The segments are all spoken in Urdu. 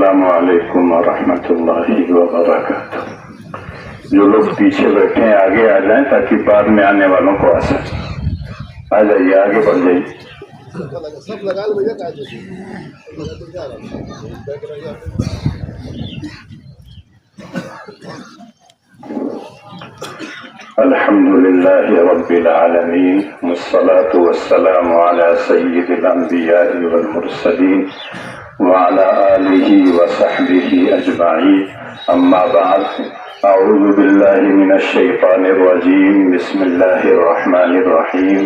السلام علیکم ورحمۃ اللہ وبرکاتہ۔ جو لوگ پیچھے بیٹھے ہیں آگے آ جائیں تاکہ بعد میں آنے والوں کو آسان آ جائیے، آگے بڑھ جائیے۔ الحمد للہ رب العالمین والصلاة والسلام علی سید الانبیاء والمرسلین وعلى آلہ وصحبہ اجمعین، اما بعد، اعوذ باللہ من الشیطان الرجیم، بسم اللہ الرحمن الرحیم۔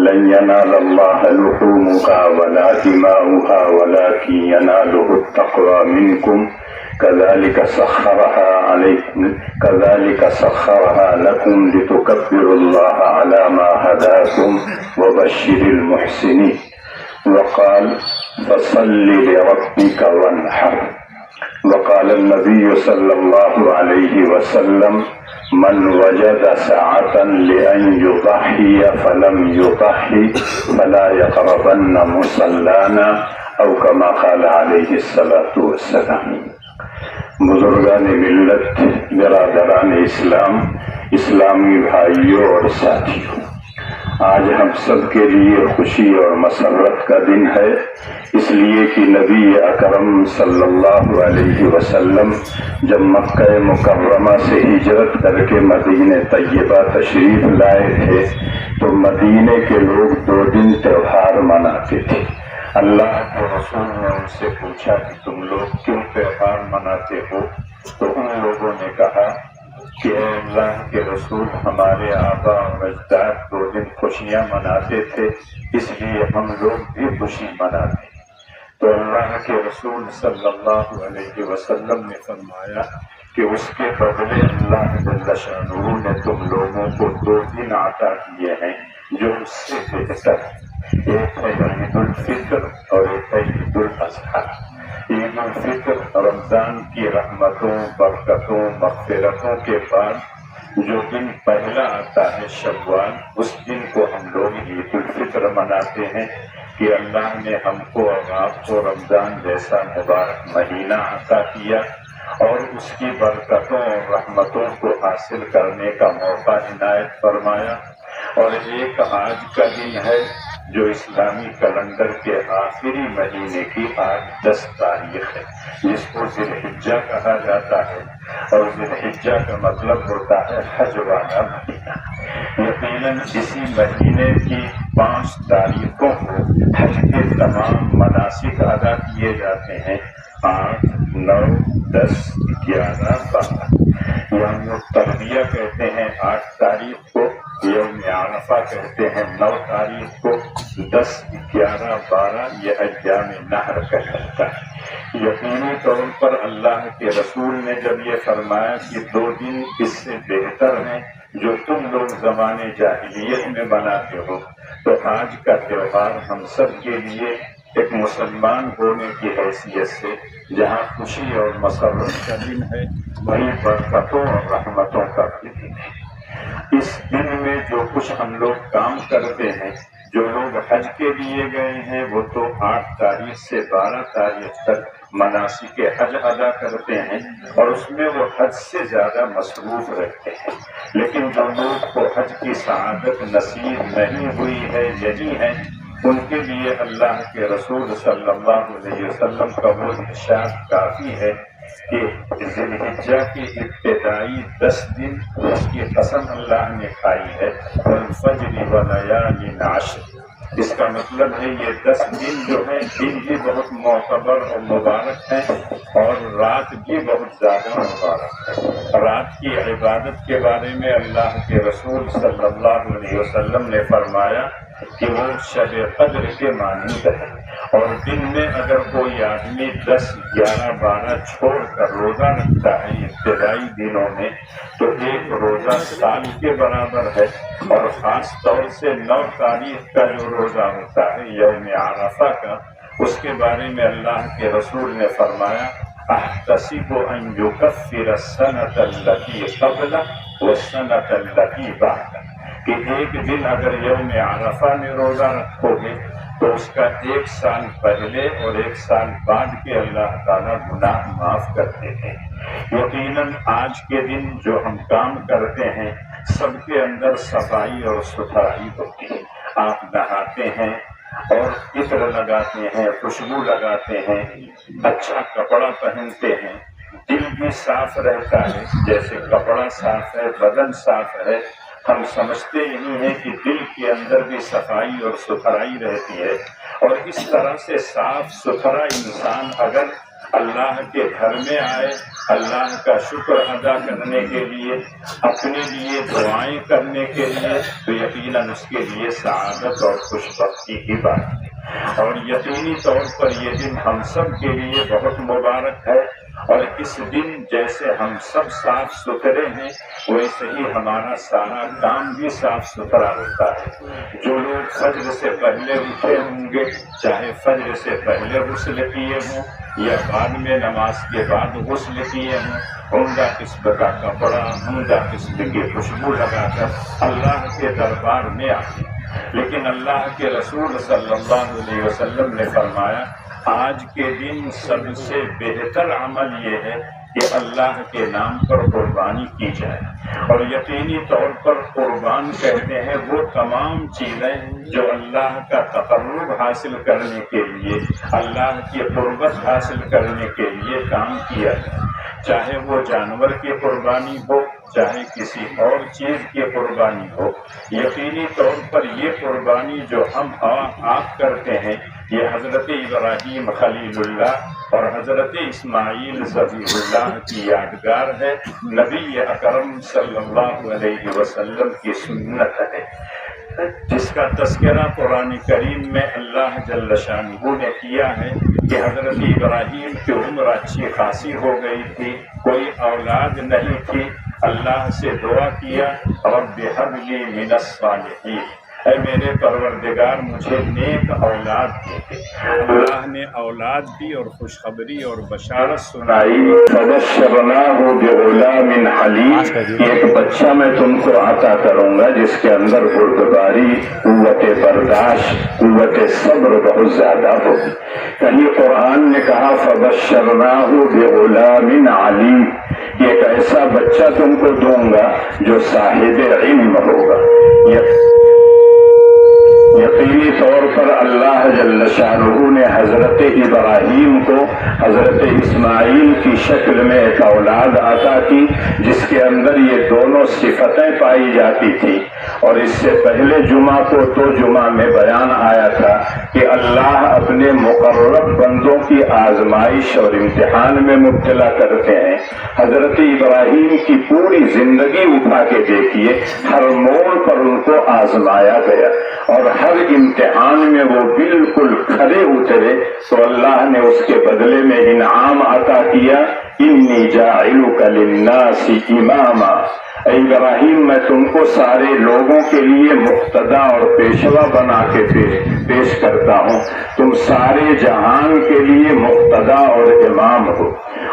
لن ينال الله لحومها ولا دماؤها ولكن يناله التقوى منكم كذلك سخرها لكم لتكبروا الله على ما هداكم وبشر المحسنين، وقال فصل لربك وانحر، وقال النبي صلى الله عليه وسلم من وجد ساعة لأن يضحي فلم يضحي فلا يقربن مصلانا، أو كما قال عليه الصلاة والسلام۔ بزرگان ملت، برادران اسلام، اسلامی بھائیوں اور ساتھیوں، آج ہم سب کے لیے خوشی اور مسرت کا دن ہے، اس لیے کہ نبی اکرم صلی اللہ علیہ وسلم جب مکہ مکرمہ سے ہجرت کر کے مدینہ طیبہ تشریف لائے تھے تو مدینے کے لوگ 2 دن تہوار مناتے تھے۔ اللہ کے رسول نے ان سے پوچھا کہ تم لوگ کیوں تہوار مناتے ہو؟ تو ان لوگوں نے کہا کہ اے اللہ کے رسول، ہمارے آبا اور اجداد 2 دن خوشیاں مناتے تھے، اس لیے ہم لوگ بھی خوشی مناتے ہیں۔ تو اللہ کے رسول صلی اللہ علیہ وسلم نے فرمایا کہ اس کے بدلے اللہ جل شانہ نے تم لوگوں کو 2 دن عطا کیے ہیں جو اس سے بہتر ہے، ایک ہے عید الفطر اور ایک ہے عید الاضحیٰ۔ عید الفطر رمضان کی رحمتوں، برکتوں، مغفرتوں کے بعد جو دن پہلا آتا ہے شوال، اس دن کو ہم لوگ عید الفطر مناتے ہیں کہ اللہ نے ہم کو اور آپ کو رمضان جیسا مبارک مہینہ عطا کیا اور اس کی برکتوں اور رحمتوں کو حاصل کرنے کا موقع عنایت فرمایا۔ اور ایک آج کا دن ہے جو اسلامی کیلنڈر کے آخری مہینے کی آج 10 تاریخ ہے، جس کو ذی الحجہ کہا جاتا ہے، اور ذی الحجہ کا مطلب ہوتا ہے حج والا مہینہ۔ یقیناً اسی مہینے کی 5 تاریخوں کو حج کے تمام مناسک ادا کیے جاتے ہیں، 8، 9، 10، 11، 12۔ یوم الترویہ کہتے ہیں 8 تاریخ کو، یوم عرفہ کہتے ہیں 9 تاریخ کو، 10، 11، 12 یہ ایام نحر کہلاتا ہے۔ یقینی طور پر اللہ کے رسول نے جب یہ فرمایا کہ 2 دن اس سے بہتر ہیں جو تم لوگ زمانے جاہلیت میں مناتے ہو، تو آج کا تہوار ہم سب کے لیے ایک مسلمان ہونے کی حیثیت سے جہاں خوشی اور مسرت کا دن ہے، وہیں برکتوں اور رحمتوں کا بھی دن ہے۔ اس دن میں جو کچھ ہم لوگ کام کرتے ہیں، جو لوگ حج کے لیے گئے ہیں وہ تو 8 تاریخ سے 12 تاریخ تک مناسک حج ادا کرتے ہیں اور اس میں وہ حد سے زیادہ مصروف رہتے ہیں، لیکن جو لوگ کو حج کی سعادت نصیب نہیں ہوئی ہے، یہی ہے، ان کے لیے اللہ کے رسول صلی اللہ علیہ وسلم کا وہ ارشاد کافی ہے کہ ذی الحجہ کی ابتدائی 10 دن اس کی قسم اللہ نے کھائی ہے، والفجر ولیال عشر۔ اس کا مطلب ہے یہ 10 دن جو ہیں دن بھی بہت معتبر اور مبارک ہیں اور رات بھی بہت زیادہ مبارک ہے۔ رات کی عبادت کے بارے میں اللہ کے رسول صلی اللہ علیہ وسلم نے فرمایا کہ وہ شب قدر کے مانند ہے، اور دن میں اگر کوئی آدمی 10، 11، 12 چھوڑ کر روزہ رکھتا ہے ابتدائی دنوں میں تو 1 روزہ سال کے برابر ہے۔ اور خاص طور سے 9 تاریخ کا جو روزہ ہوتا ہے یوم عرفہ کا، اس کے بارے میں اللہ کے رسول نے فرمایا احتسب ان یکفر السنة التي قبلہ والسنة التي بعدہ، کہ ایک دن اگر یوم عرفہ میں روزہ رکھو گے تو اس کا 1 سال پہلے اور 1 سال بعد کے اللہ تعالیٰ گناہ معاف کرتے ہیں۔ یقیناً آج کے دن جو ہم کام کرتے ہیں سب کے اندر صفائی اور ستھرائی ہوتی ہے۔ آپ نہاتے ہیں اور عطر لگاتے ہیں، خوشبو لگاتے ہیں، اچھا کپڑا پہنتے ہیں، دل بھی صاف رہتا ہے۔ جیسے کپڑا صاف ہے، بدن صاف ہے، ہم سمجھتے یہی ہیں کہ دل کے اندر بھی صفائی اور ستھرائی رہتی ہے۔ اور اس طرح سے صاف ستھرا انسان اگر اللہ کے گھر میں آئے، اللہ کا شکر ادا کرنے کے لیے، اپنے لیے دعائیں کرنے کے لیے، تو یقیناً اس کے لیے سعادت اور خوش بختی کی بات ہے۔ اور یقینی طور پر یہ دن ہم سب کے لیے بہت مبارک ہے۔ اور اس دن جیسے ہم سب صاف ستھرے ہیں ویسے ہی ہمارا سارا کام بھی صاف ستھرا ہوتا ہے۔ جو لوگ فجر سے پہلے اٹھے ہوں گے، چاہے فجر سے پہلے غسل کیے ہوں یا بعد میں نماز کے بعد غسل کیے ہوں، عمدہ قسم کا کپڑا، عمدہ قسم کی خوشبو لگا کر اللہ کے دربار میں آتے ہیں۔ لیکن اللہ کے رسول صلی اللہ علیہ وسلم نے فرمایا آج کے دن سب سے بہتر عمل یہ ہے کہ اللہ کے نام پر قربانی کی جائے۔ اور یقینی طور پر قربان کہتے ہیں وہ تمام چیزیں جو اللہ کا تقرب حاصل کرنے کے لیے، اللہ کی قربت حاصل کرنے کے لیے کام کیا جائے، چاہے وہ جانور کی قربانی ہو، چاہے کسی اور چیز کی قربانی ہو۔ یقینی طور پر یہ قربانی جو ہم آپ کرتے ہیں یہ حضرت ابراہیم خلیل اللہ اور حضرت اسماعیل ذبیح اللہ کی یادگار ہے، نبی اکرم صلی اللہ علیہ وسلم کی سنت ہے، جس کا تذکرہ قرآن کریم میں اللہ جل شانہ نے کیا ہے کہ حضرت ابراہیم کی عمر اچھی خاصی ہو گئی تھی، کوئی اولاد نہیں تھی، اللہ سے دعا کیا رب هب لی من الصالحین، اے میرے پروردگار مجھے نیک اولاد دے۔ اللہ نے اولاد دی اور خوشخبری اور بشارت سنائی، فبشرناہ بغلام حلیم، ایک بچہ میں تم کو عطا کروں گا جس کے اندر بردباری، قوت برداشت، قوت صبر بہت زیادہ ہوگی۔ کہیں قرآن نے کہا فبشرناہ بغلام علیم، ایک ایسا بچہ تم کو دوں گا جو صاحب علم ہوگا۔ یقینی طور پر اللہ جل شانہ نے حضرت ابراہیم کو حضرت اسماعیل کی شکل میں ایک اولاد عطا کی جس کے اندر یہ دونوں صفتیں پائی جاتی تھی۔ اور اس سے پہلے جمعہ کو 2 جمعہ میں بیان آیا تھا کہ اللہ اپنے مقرب بندوں کی آزمائش اور امتحان میں مبتلا کرتے ہیں۔ حضرت ابراہیم کی پوری زندگی اٹھا کے دیکھیے، ہر موڑ پر ان کو آزمایا گیا اور ہر امتحان میں وہ بالکل کھڑے اترے تو اللہ نے اس کے بدلے میں انعام عطا کیا، انی جاعلک للناس اماما، اے ابراہیم میں تم کو سارے لوگوں کے لیے مقتدا اور پیشوا بنا کے پیش کرتا ہوں، تم سارے جہان کے لیے مقتدا اور امام ہو۔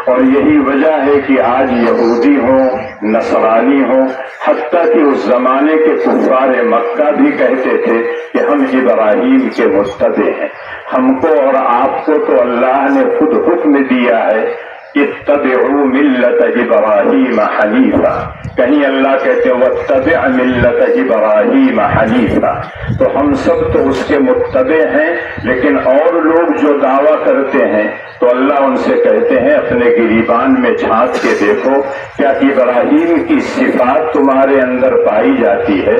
اور یہی وجہ ہے کہ آج یہودی ہوں، نصرانی ہوں، حتیٰ کہ اس زمانے کے کفار مکہ بھی کہتے تھے کہ ہم ابراہیم کے مقتدی ہیں۔ ہم کو اور آپ کو تو اللہ نے خود حکم دیا ہے اتبعوا ملت ابراہیم حنیفا، کہیں اللہ کہتے واتبع ملت ابراہیم حنیفا، تو ہم سب تو اس کے متبع ہیں، لیکن اور لوگ جو دعویٰ کرتے ہیں تو اللہ ان سے کہتے ہیں اپنے گریبان میں جھانک کے دیکھو کیا ابراہیم کی صفات تمہارے اندر پائی جاتی ہے؟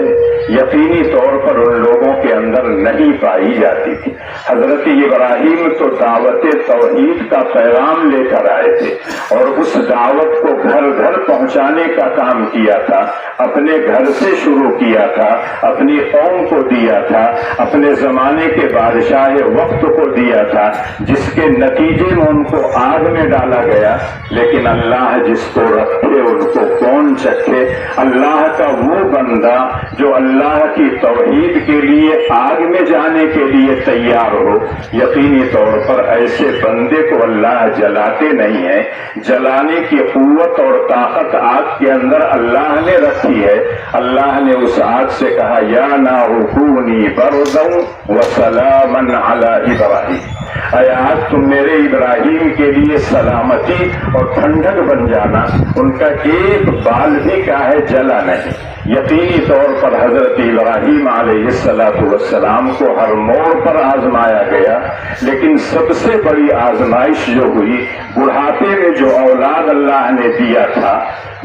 یقینی طور پر ان لوگوں کے اندر نہیں پائی جاتی تھی۔ حضرت ابراہیم تو دعوت توحید کا پیغام لے کر آئے تھے اور اس دعوت کو گھر گھر پہنچانے کا کام کیا تھا، اپنے گھر سے شروع کیا تھا، اپنی قوم کو دیا تھا، اپنے زمانے کے بادشاہ وقت کو دیا تھا، جس کے نتیجے میں ان کو آگ میں ڈالا گیا، لیکن اللہ جس کو رکھے ان کو کون چکھے۔ اللہ کا وہ بندہ جو اللہ کی توحید کے لیے آگ میں جانے کے لیے تیار ہو، یقینی طور پر ایسے بندے کو اللہ جلاتے نہیں ہیں۔ جلانے کی قوت اور طاقت آگ کے اندر اللہ نے رکھی ہے۔ اللہ نے اس آگ سے کہا یا نار کونی بردا وسلاما علی ابراہیم، اے آگ تم میرے ابراہیم کے لیے سلامتی اور ٹھنڈک بن جانا۔ ان کا ایک بال بھی کیا ہے جلا نہیں۔ یقینی طور پر حضرت ابراہیم علیہ السلام کو ہر موڑ پر آزمایا گیا، لیکن سب سے بڑی آزمائش جو ہوئی بڑھاپے میں جو اولاد اللہ نے دیا تھا،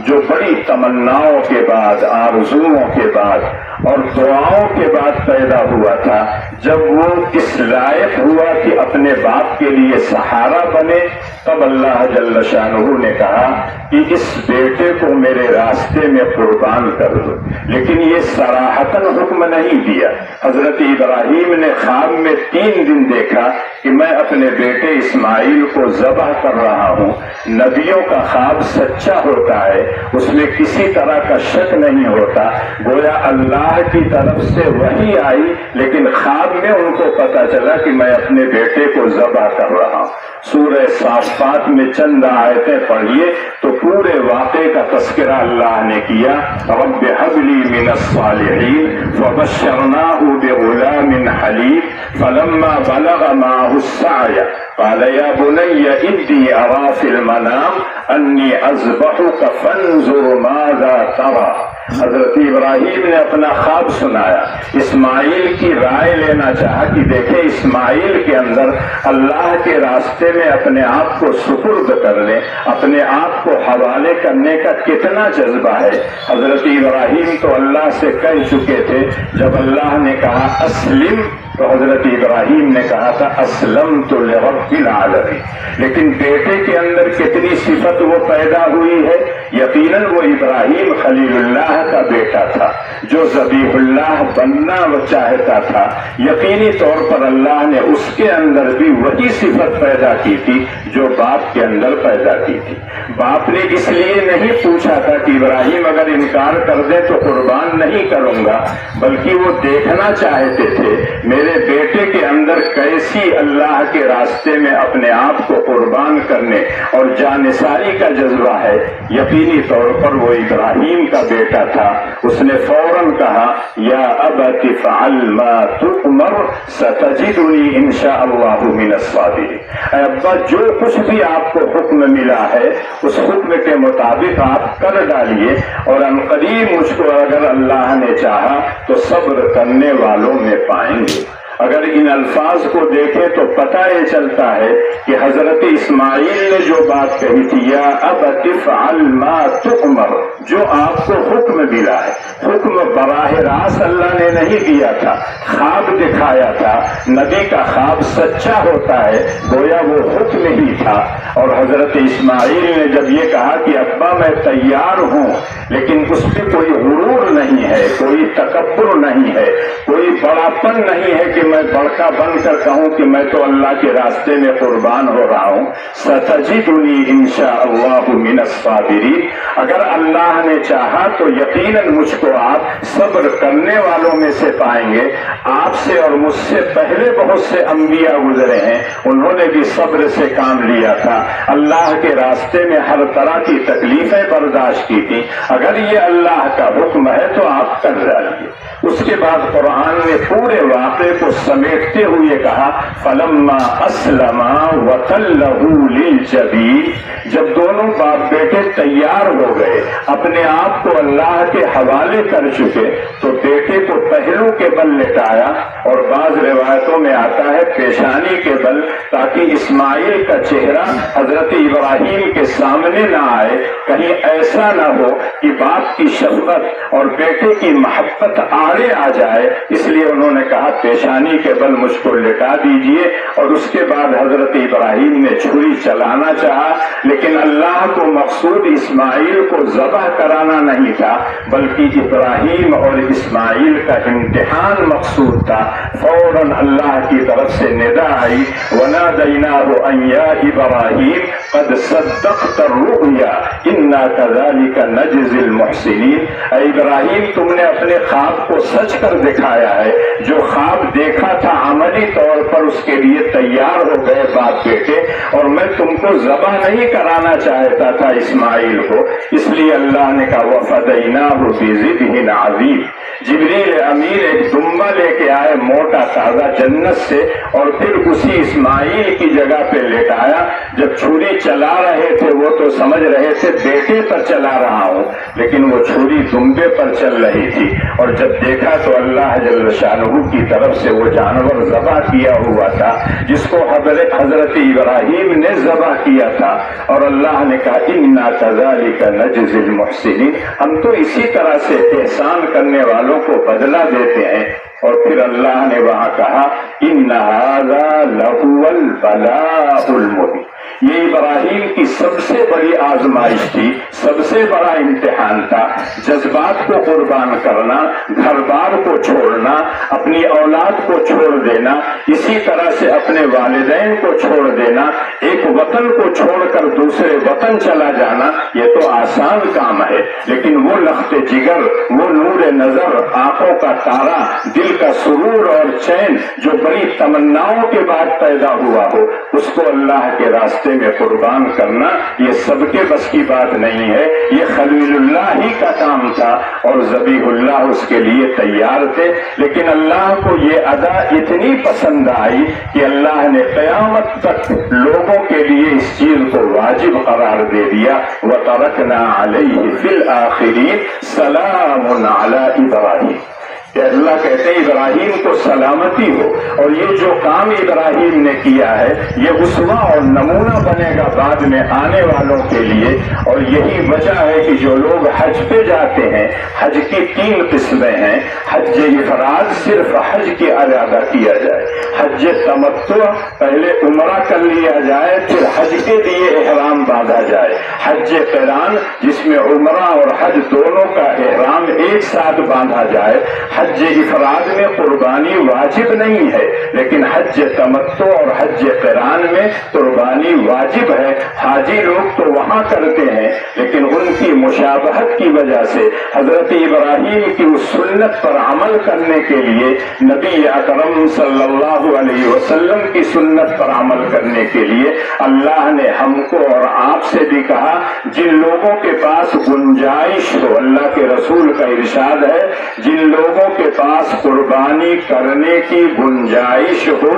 جو بڑی تمناؤں کے بعد، آرزوؤں کے بعد اور دعاؤں کے بعد پیدا ہوا تھا، جب وہ اس لائق ہوا کہ اپنے باپ کے لیے سہارا بنے، تب اللہ جل شانہ نے کہا کہ اس بیٹے کو میرے راستے میں قربان کر دو۔ لیکن یہ صراحتاً حکم نہیں دیا۔ حضرت ابراہیم نے خواب میں 3 دن دیکھا کہ میں اپنے بیٹے اسماعیل کو ذبح کر رہا ہوں۔ نبیوں کا خواب سچا ہوتا ہے، اس میں کسی طرح کا شک نہیں ہوتا، گویا اللہ کی طرف سے وحی آئی، لیکن خواب میں ان کو پتا چلا کہ میں اپنے بیٹے کو ذبح کر رہا ہوں۔ سورہ صافات میں چند آیتیں پڑھیے تو پورے واقعے کا تذکرہ اللہ نے کیا۔ رب هب لي من الصالحين فبشرناه بغلام حليم فلما بلغ معه السعي قال يا بني إني أرى في المنام أني أذبحك فانظر ماذا ترى۔ حضرت ابراہیم نے اپنا خواب سنایا، اسماعیل کی رائے لینا چاہا کہ دیکھیں اسماعیل کے اندر اللہ کے راستے میں اپنے آپ کو سپرد کر لیں، اپنے آپ کو حوالے کرنے کا کتنا جذبہ ہے۔ حضرت ابراہیم تو اللہ سے کہہ چکے تھے، جب اللہ نے کہا اسلم تو حضرت ابراہیم نے کہا تھا اسلمت لرب العالمین، لیکن بیٹے کے اندر کتنی صفت وہ پیدا ہوئی ہے۔ یقیناً وہ ابراہیم خلیل اللہ کا بیٹا تھا جو ذبیح اللہ بننا وہ چاہتا تھا۔ یقینی طور پر اللہ نے اس کے اندر بھی وہی صفت پیدا کی تھی جو باپ کے اندر پیدا کی تھی۔ باپ نے اس لیے نہیں پوچھا تھا کہ ابراہیم اگر انکار کر دے تو قربان نہیں کروں گا، بلکہ وہ دیکھنا چاہتے تھے میرے بیٹے کے اندر کیسی اللہ کے راستے میں اپنے آپ کو قربان کرنے اور جانثاری کا جذبہ ہے۔ یقینی طور پر وہ ابراہیم کا بیٹا تھا۔ اس نے فوراً کہا یا ابت فعل ما تؤمر ستجدنی انشاء اللہ من الصابرین، اے ابا جو کچھ بھی آپ کو حکم ملا ہے اس حکم کے مطابق آپ کر ڈالیے، اور عنقریب مجھ کو اگر اللہ نے چاہا تو صبر کرنے والوں میں پائیں گے۔ اگر ان الفاظ کو دیکھیں تو پتہ یہ چلتا ہے کہ حضرت اسماعیل نے جو بات کہی تھی یا ابت افعل ما تؤمر، جو آپ کو حکم ملا ہے، حکم براہ راست اللہ نے نہیں دیا تھا، خواب دکھایا تھا۔ نبی کا خواب سچا ہوتا ہے، گویا وہ حکم ہی تھا۔ اور حضرت اسماعیل نے جب یہ کہا کہ ابا میں تیار ہوں، لیکن اس پہ کوئی غرور نہیں ہے، کوئی تکبر نہیں ہے، کوئی بڑاپن نہیں ہے کہ میں بڑکا بن کر کہوں کہ میں تو اللہ کے راستے میں قربان ہو رہا ہوں۔ ستجدنی انشاء اللہ من الصابرین، اگر اللہ نے چاہا تو یقیناً مجھ کو آپ صبر کرنے والوں میں سے پائیں گے۔ آپ سے اور مجھ سے پہلے بہت سے انبیاء گزرے ہیں، انہوں نے بھی صبر سے کام لیا تھا، اللہ کے راستے میں ہر طرح کی تکلیفیں برداشت کی تھی۔ اگر یہ اللہ کا حکم ہے تو آپ کر ڈالیے۔ اس کے بعد قرآن نے پورے واقعے کو سمیٹتے ہوئے کہا فلما اسلما وتلہ للجبین، جب دونوں باپ بیٹے تیار ہو گئے، اپنے آپ کو اللہ کے حوالے کر چکے، تو بیٹے کو پہلو کے بل لٹایا، اور بعض روایتوں میں آتا ہے پیشانی کے بل، تاکہ اسماعیل کا چہرہ حضرت ابراہیم کے سامنے نہ آئے، کہیں ایسا نہ ہو کہ باپ کی شفقت اور بیٹے کی محبت آڑے آ جائے، اس لیے انہوں نے کہا پیشانی کے بل مجھ کو لٹا دیجئے۔ اور اس کے بعد حضرت ابراہیم نے چھری چلانا چاہا، لیکن اللہ کو مقصود اسماعیل کو ذبح کرانا نہیں تھا، بلکہ ابراہیم اور اسماعیل کا امتحان مقصود تھا۔ فوراً اللہ کی طرف سے ندا آئی وَنَادَيْنَاهُ أَن يَا إِبْرَاهِيمُ قد صدقت الرؤیا انا كذلك نجزی المحسنین۔ اے ابراہیم تم نے اپنے خواب کو سچ کر دکھایا ہے، جو خواب دیکھا تھا عملی طور پر اس کے لیے تیار ہو گئے باپ بیٹے، اور میں تم کو ذبح نہیں کرانا چاہتا تھا اسماعیل کو، اس لیے اللہ نے کہا وَفَدَيْنَاهُ بِذِبْحٍ عَظِيمٍ۔ جبریل امین ایک دمبا لے کے آئے موٹا تازہ جنت سے، اور پھر اسی اسماعیل کی جگہ پہ لٹایا۔ جب چھری چلا رہے تھے وہ تو سمجھ رہے تھے بیٹے پر چلا رہا ہوں، لیکن وہ چھری دمبے پر چل رہی تھی، اور جب دیکھا تو اللہ جل شانہ کی طرف سے وہ جانور ذبح کیا ہوا تھا جس کو حضرت ابراہیم نے ذبح کیا تھا، اور اللہ نے کہا انا کذالک نجزی المحسنین، ہم تو اسی طرح سے احسان کرنے والوں کو بدلہ دیتے ہیں۔ اور پھر اللہ نے وہاں کہا ان ھذا لہو البلاء المبین، یہ ابراہیم کی سب سے بڑی آزمائش تھی، سب سے بڑا امتحان تھا۔ جذبات کو قربان کرنا، گھر بار کو چھوڑنا، اپنی اولاد کو چھوڑ دینا، اسی طرح سے اپنے والدین کو چھوڑ دینا، ایک وطن کو چھوڑ کر دوسرے وطن چلا جانا، یہ تو آسان کام ہے، لیکن وہ لخت جگر، وہ نور نظر، آنکھوں کا تارا، دل کا سرور اور چین جو بڑی تمناؤں کے بعد پیدا ہوا ہو، اس کو اللہ کے راستے میں قربان کرنا یہ سب کے بس کی بات نہیں ہے۔ یہ خلیل اللہ ہی کا کام تھا، اور ذبیح اللہ اس کے لیے تیار تھے، لیکن اللہ کو یہ ادا اتنی پسند آئی کہ اللہ نے قیامت تک لوگوں کے لیے اس چیز کو واجب قرار دے دیا۔ وَتَرَكْنَا عَلَيْهِ فِي الْآخِرِينَ سَلَامٌ عَلَىٰ إِبْرَاهِيمَ، کہ اللہ کہتے ہیں ابراہیم کو سلامتی ہو، اور یہ جو کام ابراہیم نے کیا ہے یہ اسوہ اور نمونہ بنے گا بعد میں آنے والوں کے لیے۔ اور یہی وجہ ہے کہ جو لوگ حج پہ جاتے ہیں، حج کی 3 قسمیں ہیں۔ حج افراد صرف حج کی ادا کیا جائے، حج تمتع پہلے عمرہ کر لیا جائے پھر حج کے لیے احرام باندھا جائے، حج قران جس میں عمرہ اور حج دونوں کا احرام ایک ساتھ باندھا جائے۔ حج افراد میں قربانی واجب نہیں ہے، لیکن حج تمتع اور حج قران میں قربانی واجب ہے۔ حاجی لوگ تو وہاں کرتے ہیں، لیکن ان کی مشابہت کی وجہ سے حضرت ابراہیم کی اس سنت پر عمل کرنے کے لیے، نبی اکرم صلی اللہ علیہ وسلم کی سنت پر عمل کرنے کے لیے اللہ نے ہم کو اور آپ سے بھی کہا، جن لوگوں کے پاس گنجائش ہو، اللہ کے رسول کا ارشاد ہے، جن لوگوں کے پاس قربانی کرنے کی گنجائش ہو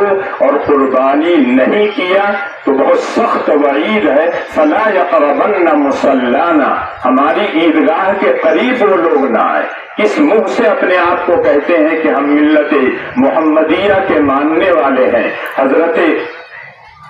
اور قربانی نہیں کیا تو بہت سخت وعید ہے، فلا یقربن مصلانا، ہماری عیدگاہ کے قریب وہ لوگ نہ آئے۔ کس منہ سے اپنے آپ کو کہتے ہیں کہ ہم ملت محمدیہ کے ماننے والے ہیں، حضرت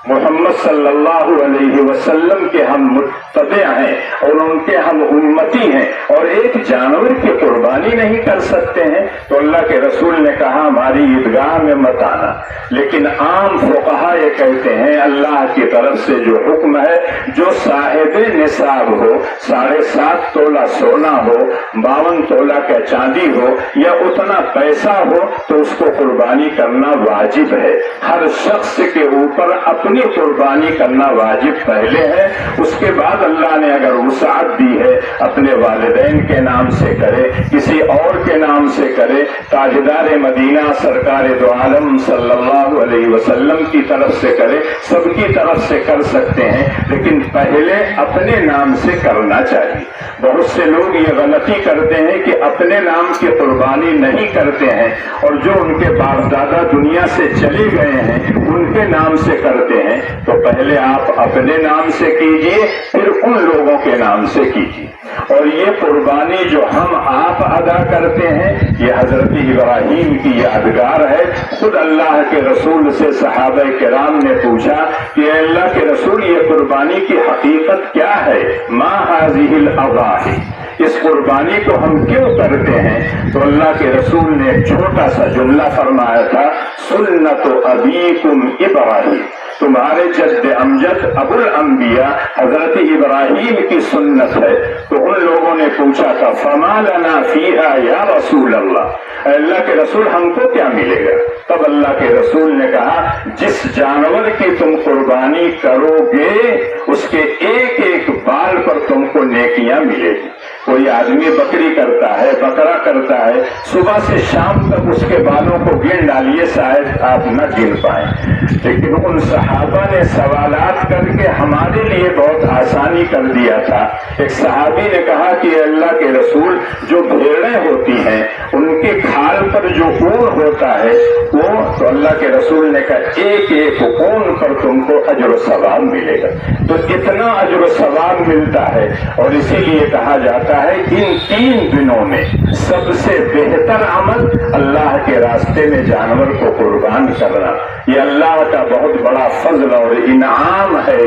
محمد صلی اللہ علیہ وسلم کے ہم متبع ہیں اور ان کے ہم امتی ہیں، اور ایک جانور کی قربانی نہیں کر سکتے ہیں؟ تو اللہ کے رسول نے کہا ہماری عیدگاہ میں مت آنا۔ لیکن عام فقہا یہ کہتے ہیں اللہ کی طرف سے جو حکم ہے، جو صاحب نصاب ہو، 7.5 تولہ سونا ہو، 52 تولہ کا چاندی ہو، یا اتنا پیسہ ہو تو اس کو قربانی کرنا واجب ہے۔ ہر شخص کے اوپر اپنی قربانی کرنا واجب پہلے ہے، اس کے بعد اللہ نے اگر وسعت دی ہے اپنے والدین کے نام سے کرے، کسی اور کے نام سے کرے، تاجدار مدینہ سرکار دو عالم صلی اللہ علیہ وسلم کی طرف سے کرے، سب کی طرف سے کر سکتے ہیں، لیکن پہلے اپنے نام سے کرنا چاہیے۔ بہت سے لوگ یہ غلطی کرتے ہیں کہ اپنے نام کی قربانی نہیں کرتے ہیں، اور جو ان کے باپ دادا دنیا سے چلے گئے ہیں ان کے نام سے کرتے ہیں۔ تو پہلے آپ اپنے نام سے کیجئے، پھر ان لوگوں کے نام سے کیجئے۔ اور یہ قربانی جو ہم آپ ادا کرتے ہیں یہ حضرت ابراہیم کی یادگار ہے۔ خود اللہ کے رسول سے صحابہ کرام نے پوچھا کہ اے اللہ کے رسول یہ قربانی کی حقیقت کیا ہے؟ ما هذه الاضاحی، اس قربانی کو ہم کیوں کرتے ہیں؟ تو اللہ کے رسول نے ایک چھوٹا سا جملہ فرمایا تھا، سنت ابیکم ابراہیم، تمہارے جد امجد ابو الانبیاء حضرت ابراہیم کی سنت ہے۔ تو ان لوگوں نے پوچھا تھا فما لنا فیہا یا رسول اللہ، اے اللہ کے رسول ہم کو کیا ملے گا؟ تب اللہ کے رسول نے کہا جس جانور کی تم قربانی کرو گے اس کے ایک ایک بال پر تم کو نیکیاں ملے گی. کوئی آدمی بکری کرتا ہے، بکرا کرتا ہے، صبح سے شام تک اس کے بالوں کو گن ڈالیے شاید آپ نہ گن پائیں. لیکن ان صحابہ نے سوالات کر کے ہمارے لیے بہت آسانی کر دیا تھا. ایک صحابی نے کہا کہ اللہ کے رسول جو بھیڑیں ہوتی ہیں ان کے کھال پر جو اون ہوتا ہے وہ، تو اللہ کے رسول نے کہا ایک ایک اون پر تم کو اجر و ثواب ملے گا. تو اتنا اجر و ثواب ملتا ہے. اور اسی لیے کہا جاتا ہے ان 3 دنوں میں سب سے بہتر عمل اللہ کے راستے میں جانور کو قربان کرنا. یہ اللہ کا بہت بڑا فضل اور انعام ہے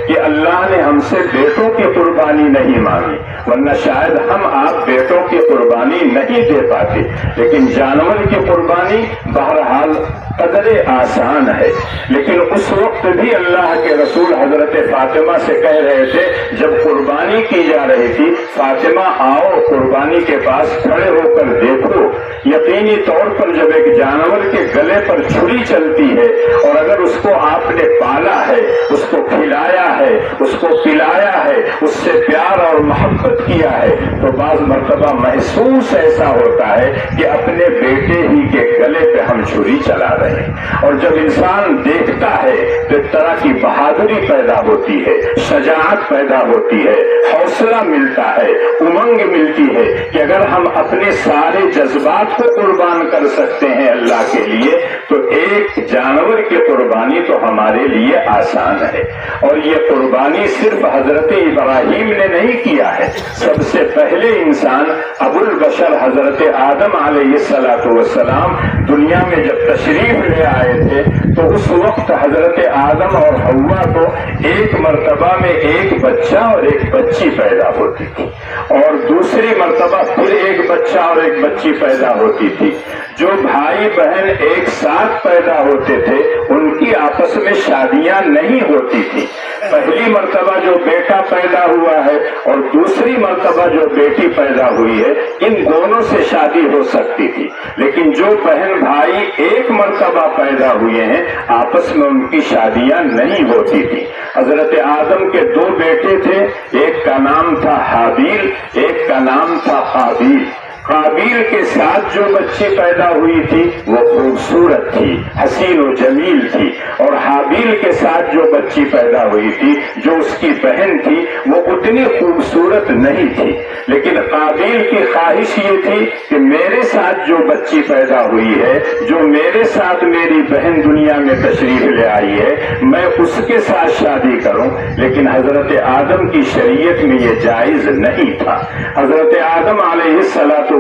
کہ اللہ نے ہم سے بیٹوں کی قربانی نہیں مانگی، ورنہ شاید ہم آپ بیٹوں کی قربانی نہیں دے پاتے. لیکن جانور کی قربانی بہرحال قدر آسان ہے. لیکن اس وقت بھی اللہ کے رسول حضرت فاطمہ سے کہہ رہے تھے جب قربانی کی جا رہی تھی، فاطمہ آؤ قربانی کے پاس کھڑے ہو کر دیکھو. یقینی طور پر جب ایک جانور کے گلے پر چھری چلتی ہے اور اگر اس کو آپ نے پالا ہے، اس کو کھلایا ہے، اس کو پلایا ہے، اس سے پیار اور محبت کیا ہے، تو بعض مرتبہ محسوس ایسا ہوتا ہے کہ اپنے بیٹے ہی کے گلے پہ ہم چھری چلا رہے ہیں. اور جب انسان دیکھتا ہے تو ایک طرح کی بہادری پیدا ہوتی ہے، شجاعت پیدا ہوتی ہے، حوصلہ ملتا ہے، امنگ ملتی ہے کہ اگر ہم اپنے سارے جذبات کو قربان کر سکتے ہیں اللہ کے لیے تو ایک جانور کی قربانی تو ہمارے لیے آسان ہے. اور یہ قربانی صرف حضرت ابراہیم نے نہیں کیا ہے. سب سے پہلے انسان ابو البشر حضرت آدم علیہ السلام دنیا میں جب تشریف لے آئے تھے تو اس وقت حضرت آدم اور حوا کو ایک مرتبہ میں ایک بچہ اور ایک بچی پیدا ہوتی تھی، اور دوسری مرتبہ پھر ایک بچہ اور ایک بچی پیدا ہوتی تھی. جو بھائی بہن ایک ساتھ پیدا ہوتے تھے ان کی آپس میں شادیاں نہیں ہوتی تھی. پہلی مرتبہ جو بیٹا پیدا ہوا ہے اور دوسری مرتبہ جو بیٹی پیدا ہوئی ہے ان دونوں سے شادی ہو سکتی تھی. لیکن جو بہن بھائی ایک مرتبہ پیدا ہوئے ہیں آپس میں ان کی شادیاں نہیں ہوتی تھی. حضرت آدم کے 2 بیٹے تھے، ایک کا نام تھا حابیل، ایک کا نام تھا قابیل. قابیل کے ساتھ جو بچی پیدا ہوئی تھی وہ خوبصورت تھی، حسین و جمیل تھی، اور حابیل کے ساتھ جو بچی پیدا ہوئی تھی جو اس کی بہن تھی وہ اتنی خوبصورت نہیں تھی. لیکن قابیل کی خواہش یہ تھی کہ میرے ساتھ جو بچی پیدا ہوئی ہے، جو میرے ساتھ میری بہن دنیا میں تشریف لے آئی ہے، میں اس کے ساتھ شادی کروں. لیکن حضرت آدم کی شریعت میں یہ جائز نہیں تھا. حضرت آدم علیہ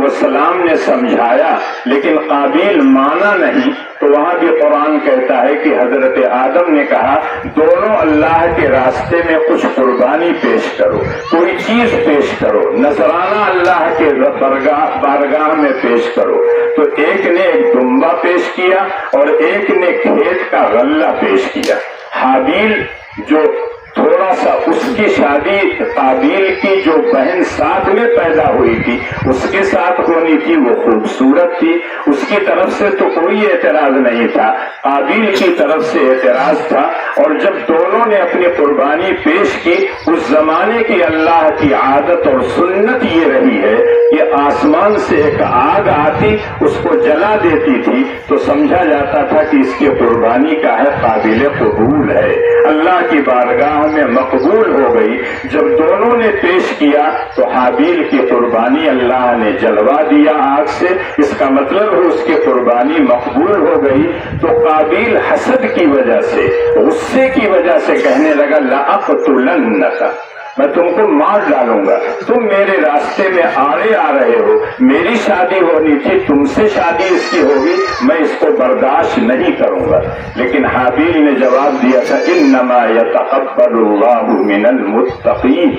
السلام نے سمجھایا لیکن قابیل مانا نہیں. تو وہاں بھی قرآن کہتا ہے کہ حضرت آدم نے کہا دونوں اللہ کے راستے میں کچھ قربانی پیش کرو، کوئی چیز پیش کرو، نذرانہ اللہ کے بارگاہ میں پیش کرو. تو ایک نے ایک دمبا پیش کیا اور ایک نے کھیت کا غلہ پیش کیا. حابیل جو تھوڑا سا اس کی شادی قابیل کی جو بہن ساتھ میں پیدا ہوئی تھی اس کے ساتھ ہونی تھی، وہ خوبصورت تھی، اس کی طرف سے تو کوئی اعتراض نہیں تھا، قابیل کی طرف سے اعتراض تھا. اور جب دونوں نے اپنی قربانی پیش کی، اس زمانے کی اللہ کی عادت اور سنت یہ رہی ہے کہ آسمان سے ایک آگ آتی اس کو جلا دیتی تھی تو سمجھا جاتا تھا کہ اس کی قربانی کا ہے قابل قبول ہے، اللہ کی بارگاہ میں مقبول ہو گئی. جب دونوں نے پیش کیا تو حابیل کی قربانی اللہ نے جلوا دیا آگ سے، اس کا مطلب ہے اس کی قربانی مقبول ہو گئی. تو قابیل حسد کی وجہ سے، غصے کی وجہ سے کہنے لگا لأقتلنک، میں تم کو مار ڈالوں گا، تم میرے راستے میں آڑے آ رہے ہو، میری شادی ہونی تھی، تم سے شادی اس کی ہوگی، میں اس کو برداشت نہیں کروں گا. لیکن حابیل نے جواب دیا تھا انما یتقبل اللہ من المتقین،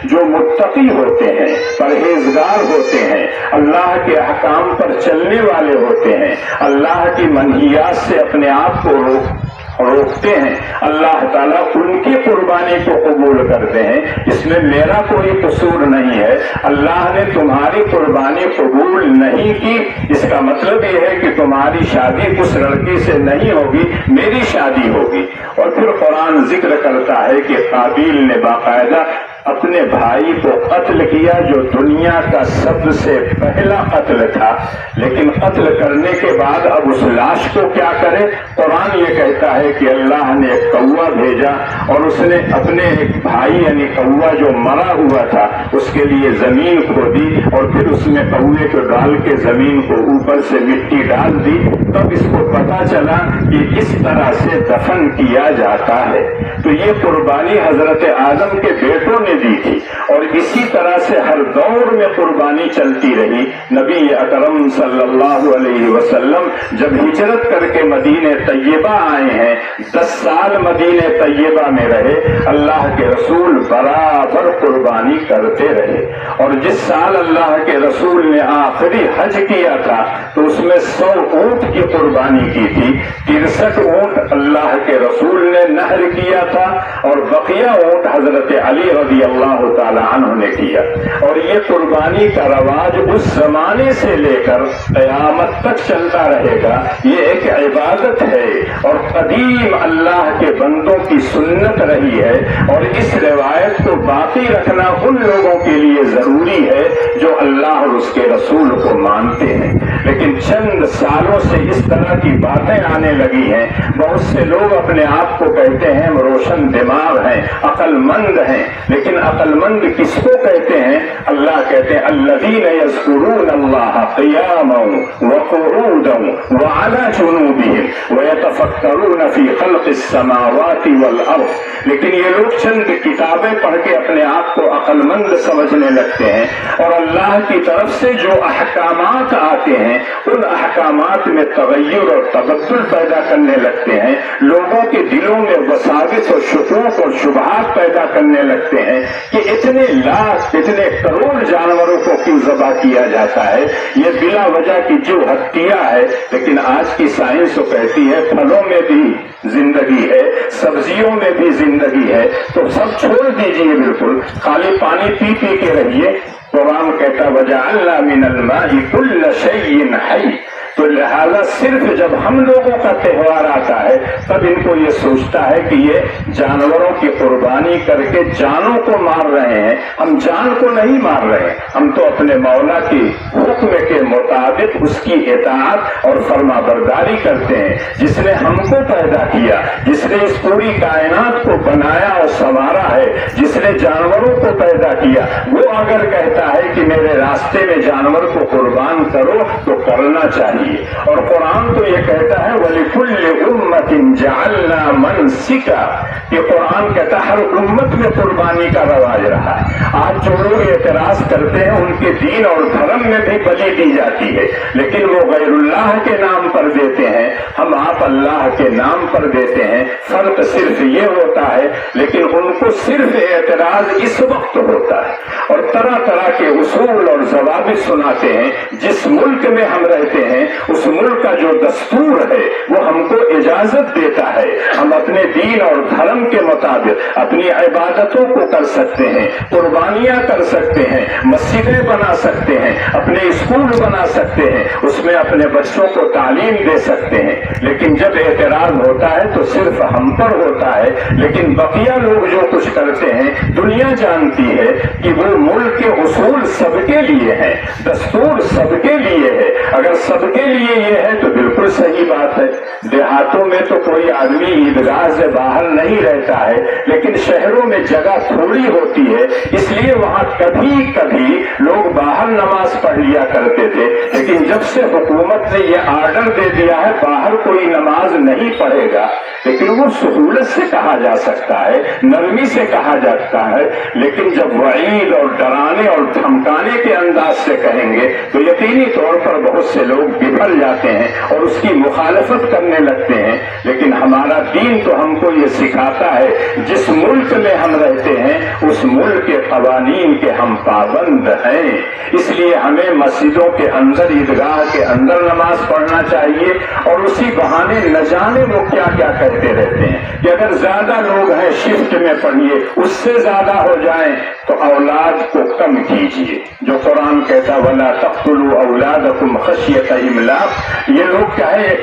جو متقی ہوتے ہیں، پرہیزگار ہوتے ہیں، اللہ کے احکام پر چلنے والے ہوتے ہیں، اللہ کی منہیات سے اپنے آپ کو روک روکتے ہیں اللہ تعالیٰ ان کی قربانی کو قبول کرتے ہیں، اس میں میرا کوئی قصور نہیں ہے۔ اللہ نے تمہاری قربانی قبول نہیں کی، اس کا مطلب یہ ہے کہ تمہاری شادی اس لڑکی سے نہیں ہوگی، میری شادی ہوگی۔ اور پھر قرآن ذکر کرتا ہے کہ قابیل نے باقاعدہ اپنے بھائی کو قتل کیا جو دنیا کا سب سے پہلا قتل تھا، لیکن قتل کرنے کے بعد اب اس لاش کو کیا کرے؟ قرآن یہ کہتا ہے کہ اللہ نے ایک کوا بھیجا اور اس نے اپنے ایک بھائی یعنی کوا جو مرا ہوا تھا اس کے لیے زمین کھودی اور پھر اس میں کوے کو ڈال کے زمین کو اوپر سے مٹی ڈال دی، تب اس کو پتا چلا کہ اس طرح سے دفن کیا جاتا ہے۔ تو یہ قربانی حضرت آدم کے بیٹوں نے دی تھی اور اسی طرح سے ہر دور میں قربانی چلتی رہی۔ نبی اکرم صلی اللہ علیہ وسلم جب ہجرت کر کے مدینہ طیبہ آئے ہیں، 10 سال مدینہ طیبہ میں رہے، اللہ کے رسول برابر قربانی کرتے رہے۔ اور جس سال اللہ کے رسول نے آخری حج کیا تھا تو اس میں 100 اونٹ کی قربانی کی تھی، 63 اونٹ اللہ کے رسول نے نحر کیا تھا اور بقیہ اونٹ حضرت علی رضی اللہ تعالی عنہ نے کیا۔ اور یہ قربانی کا رواج اس زمانے سے لے کر قیامت تک چلتا رہے گا، یہ ایک عبادت ہے اور قدیم اللہ کے بندوں کی سنت رہی ہے، اور اس روایت کو باقی رکھنا ان لوگوں کے لیے ضروری ہے جو اللہ اور اس کے رسول کو مانتے ہیں۔ لیکن چند سالوں سے اس طرح کی باتیں آنے لگی ہیں، بہت سے لوگ اپنے آپ کو کہتے ہیں ہم روشن دماغ ہیں، عقل مند ہیں، لیکن عقل مند کس کو کہتے ہیں؟ اللہ کہتے ہیں الذین یذکرون اللہ قیاما وقعودا وعلی جنوبہم ویتفکرون فی خلق السماوات والارض۔ لیکن یہ لوگ چند کتابیں پڑھ کے اپنے آپ کو عقل مند سمجھنے لگتے ہیں اور اللہ کی طرف سے جو احکامات آتے ہیں ان احکامات میں تغیر اور تبدل پیدا کرنے لگتے ہیں، لوگوں کے دلوں میں وساوس اور شکوک اور شبہات پیدا کرنے لگتے ہیں کہ اتنے لاکھ اتنے کروڑ جانوروں کو کیوں ذبح کیا جاتا ہے، یہ بلا وجہ کی جو ہتیا ہے۔ لیکن آج کی سائنس تو کہتی ہے پھلوں میں بھی زندگی ہے، سبزیوں میں بھی زندگی ہے، تو سب چھوڑ دیجئے، بالکل خالی پانی پی پی کے رہیے۔ قرآن کہتا وجعلنا من الماء كل شيء حي۔ تو لہذا صرف جب ہم لوگوں کا تہوار آتا ہے تب ان کو یہ سوچتا ہے کہ یہ جانوروں کی قربانی کر کے جانوں کو مار رہے ہیں، ہم جان کو نہیں مار رہے، ہم تو اپنے مولا کی حکم کے مطابق اس کی اطاعت اور فرما برداری کرتے ہیں۔ جس نے ہم کو پیدا کیا، جس نے اس پوری کائنات کو بنایا اور سنوارا ہے، جس نے جانوروں کو پیدا کیا، وہ اگر کہتا ہے کہ میرے راستے میں جانور کو قربان کرو تو کرنا چاہیے۔ اور قرآن تو یہ کہتا ہے وَلِكُلِّ أُمَّةٍ جَعَلْنَا مَنْسِكًا، کہ قرآن کہتا ہے ہر امت میں قربانی کا رواج رہا ہے۔ آج جو لوگ اعتراض کرتے ہیں ان کے دین اور دھرم میں بھی بلی دی جاتی ہے، لیکن وہ غیر اللہ کے نام پر دیتے ہیں، ہم آپ اللہ کے نام پر دیتے ہیں۔ فرق صرف یہ ہوتا ہے، لیکن ان کو صرف اعتراض اس وقت ہوتا ہے اور طرح طرح کے اصول اور ضوابط سناتے ہیں۔ جس ملک میں ہم رہتے ہیں اس ملک کا جو دستور ہے وہ ہم کو اجازت دیتا ہے، ہم اپنے دین اور دھرم کے مطابق اپنی عبادتوں کو کر سکتے ہیں، قربانیاں کر سکتے ہیں، مسجدیں بنا سکتے ہیں، اپنے اسکول بنا سکتے ہیں، اس میں اپنے بچوں کو تعلیم دے سکتے ہیں۔ لیکن جب اعتراض ہوتا ہے تو صرف ہم پر ہوتا ہے، لیکن بقیہ لوگ جو کچھ کرتے ہیں دنیا جانتی ہے کہ وہ ملک کے اصول سب کے لیے ہیں، دستور سب کے لیے ہے۔ اگر سب کے لیے یہ ہے تو بالکل صحیح بات ہے۔ دیہاتوں میں تو کوئی آدمی عیدگاہ سے باہر نہیں رہتا ہے، لیکن شہروں میں جگہ تھوڑی ہوتی ہے، اس لیے وہاں کبھی کبھی لوگ باہر نماز پڑھ لیا کرتے تھے۔ لیکن جب سے حکومت نے یہ آرڈر دے دیا ہے باہر کوئی نماز نہیں پڑھے گا، لیکن وہ سہولت سے کہا جا سکتا ہے، نرمی سے کہا جاتا ہے، لیکن جب وعید اور ڈرانے اور دھمکانے کے انداز سے کہیں گے تو یقینی طور پر بہت سے لوگ بگڑ جاتے ہیں اور اس کی مخالفت کرنے لگتے ہیں۔ لیکن ہمارا دین تو ہم کو یہ سکھاتا ہے جس ملک میں ہم رہتے ہیں اس ملک کے قوانین کے ہم پابند ہیں، اس لیے ہمیں مسجدوں کے اندر عیدگاہ کے اندر نماز پڑھنا چاہیے، اور اسی بہانے نہ جانے وہ کیا کیا کہتے رہتے ہیں کہ اگر زیادہ لوگ ہیں شفٹ میں پڑھیے، اس سے زیادہ ہو جائیں تو اولاد کو کم کیجیے، جو قرآن کہتا وَلَا تَقْتُلُوا أَوْلَادَكُمْ خَشْيَةَ إِمْلَاقٍ۔ یہ لوگ کیا ہے،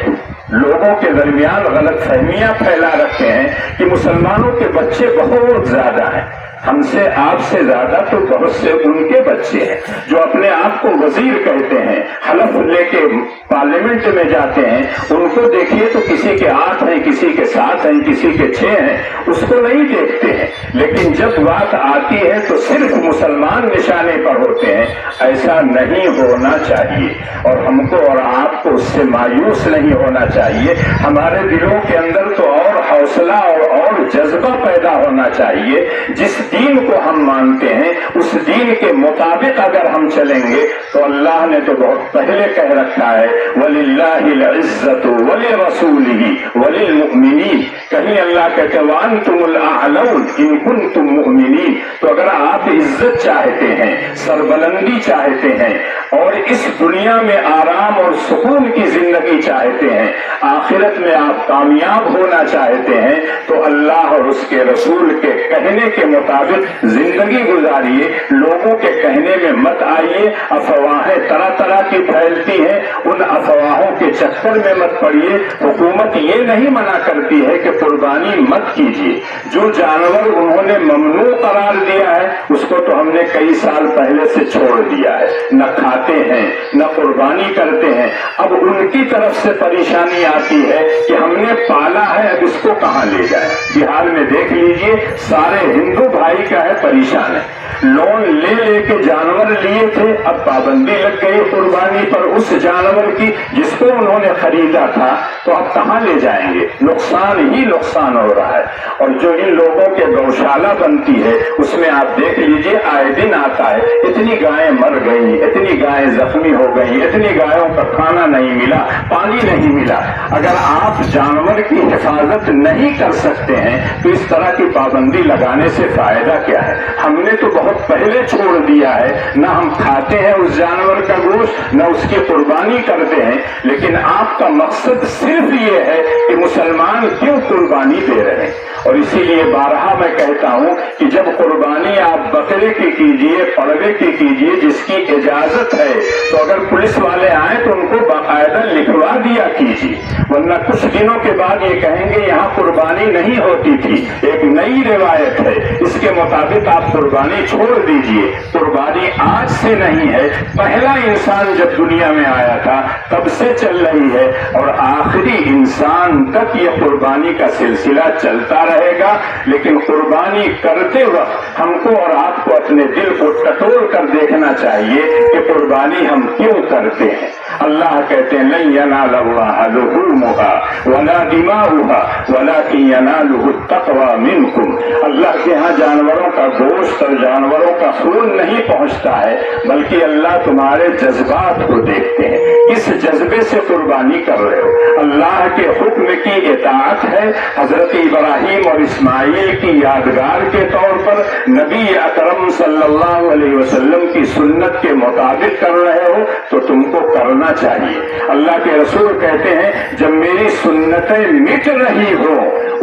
لوگوں کے درمیان غلط فہمیاں پھیلا رکھے ہیں کہ مسلمانوں کے بچے بہت زیادہ ہیں، ہم سے آپ سے زیادہ تو بہت سے ان کے بچے ہیں جو اپنے آپ کو وزیر کہتے ہیں، حلف لے کے پارلیمنٹ میں جاتے ہیں، ان کو دیکھیے تو کسی کے 8 ہیں، کسی کے 7 ہیں، کسی کے 6 ہیں، اس کو نہیں دیکھتے ہیں، لیکن جب بات آتی ہے تو صرف مسلمان نشانے پر ہوتے ہیں۔ ایسا نہیں ہونا چاہیے، اور ہم کو اور آپ کو اس سے مایوس نہیں ہونا چاہیے۔ ہمارے دلوں کے اندر تو اور حوصلہ اور جذبہ پیدا ہونا چاہیے۔ جس دین کو ہم مانتے ہیں اس دین کے مطابق اگر ہم چلیں گے تو اللہ نے تو بہت پہلے کہہ رکھا ہے وَلِلَّهِ الْعِزَّةُ وَلِرَسُولِهِ وَلِلْمُؤْمِنِينَ، کہیں اللہ کہتے وَأَنْتُمُ الْأَعْلَوْنَ إِن كُنتُم مُؤْمِنِينَ۔ تو اگر آپ عزت چاہتے ہیں، سربلندی چاہتے ہیں، اور اس دنیا میں آرام اور سکون کی زندگی چاہتے ہیں، آخرت میں آپ کامیاب ہونا چاہتے ہیں، تو اللہ اور اس کے رسول کے کہنے کے مطابق زندگی گزاریے، لوگوں کے کہنے میں مت آئیے۔ افواہیں طرح طرح کی پھیلتی ہیں، ان افواہوں کے چکر میں مت پڑیے۔ حکومت یہ نہیں منع کرتی ہے کہ قربانی مت کیجیے، جو جانور انہوں نے ممنوع قرار دیا ہے اس کو تو ہم نے کئی سال پہلے سے چھوڑ دیا ہے، نہ کھاتے ہیں نہ قربانی کرتے ہیں۔ اب ان کی طرف سے پریشانی آتی ہے کہ ہم نے پالا ہے، اب اس کو کہاں لے جائیں۔ بہار میں دیکھ لیجئے، سارے ہندو بھائی کا ہے پریشان ہے، لون لے لے کے جانور لیے تھے، اب پابندی لگ گئی قربانی پر اس جانور کی جس کو انہوں نے خریدا تھا، تو اب کہاں لے جائیں گے؟ نقصان ہی نقصان ہو رہا ہے۔ اور جو ان لوگوں کے گوشالہ بنتی ہے اس میں آپ دیکھ لیجئے آئے دن آتا ہے، اتنی گائیں مر گئی، اتنی گائیں زخمی ہو گئی، اتنی گایوں کا کھانا نہیں ملا، پانی نہیں ملا۔ اگر آپ جانور کی حفاظت نہیں کر سکتے ہیں تو اس طرح کی پابندی لگانے سے فائدہ کیا ہے؟ ہم نے تو بہت پہلے چھوڑ دیا ہے، نہ ہم کھاتے ہیں اس جانور کا گوشت نہ اس کی قربانی کرتے ہیں، لیکن آپ کا مقصد صرف یہ ہے کہ مسلمان کیوں قربانی دے رہے ہیں۔ اور اسی لیے بارہا میں کہتا ہوں کہ جب قربانی آپ بکرے کی کیجئے، پڑوے کی کیجئے جس کی اجازت ہے، تو اگر پولیس والے آئیں تو ان کو باقاعدہ لکھوا دیا کیجئے، ورنہ کچھ دنوں کے بعد یہ کہیں گے یہاں قربانی نہیں ہوتی تھی، ایک نئی روایت ہے، اس کے مطابق آپ قربانی چھوڑ دیجئے۔ قربانی آج سے نہیں ہے، پہلا انسان جب دنیا میں آیا تھا تب سے چل رہی ہے، اور آخری انسان تک یہ قربانی کا سلسلہ چلتا رہے گا۔ لیکن قربانی کرتے وقت ہم کو اور آپ کو اپنے دل کو ٹٹول کر دیکھنا چاہیے کہ قربانی ہم کیوں کرتے ہیں۔ اللہ کہتے ہیں لن ینال اللہ لحومها ولا دماؤها ولکن ینالہ التقوی منکم۔ اللہ کے ہاں جانوروں کا گوشت اور جانوروں کا خون نہیں پہنچتا ہے، بلکہ اللہ تمہارے جذبات کو دیکھتے ہیں، کس جذبے سے قربانی کر رہے ہو۔ اللہ کے حکم کی اطاعت ہے، حضرت ابراہیم اور اسماعیل کی یادگار کے طور پر نبی اکرم صلی اللہ علیہ وسلم کی سنت کے مطابق کر رہے ہو تو تم کو کرنا چاہیے۔ اللہ کے رسول کہتے ہیں جب میری سنتیں مٹ رہی ہو